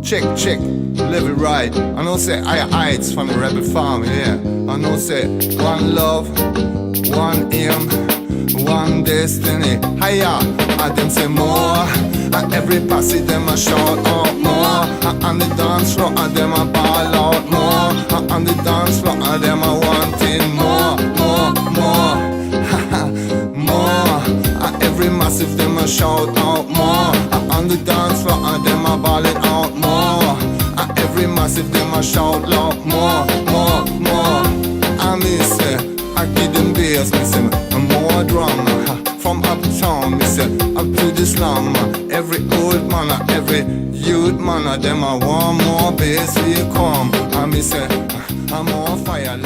Check, live it right. I know say I heights from the rebel family, yeah. I know say one love, one aim, one destiny. Higher, and them say more. And every passage them a shout out more. And the dance floor and them a ball out more. And the dance floor and them a wanting more. More. And every massive them a shout out more. And the dance floor and them a ball it out more. And every massive them a shout loud more. And me say I give them bass, me say more drum. From uptown, me say up to the slum. Every old man, every youth man, them a want more bass we come. And me say I'm on fire.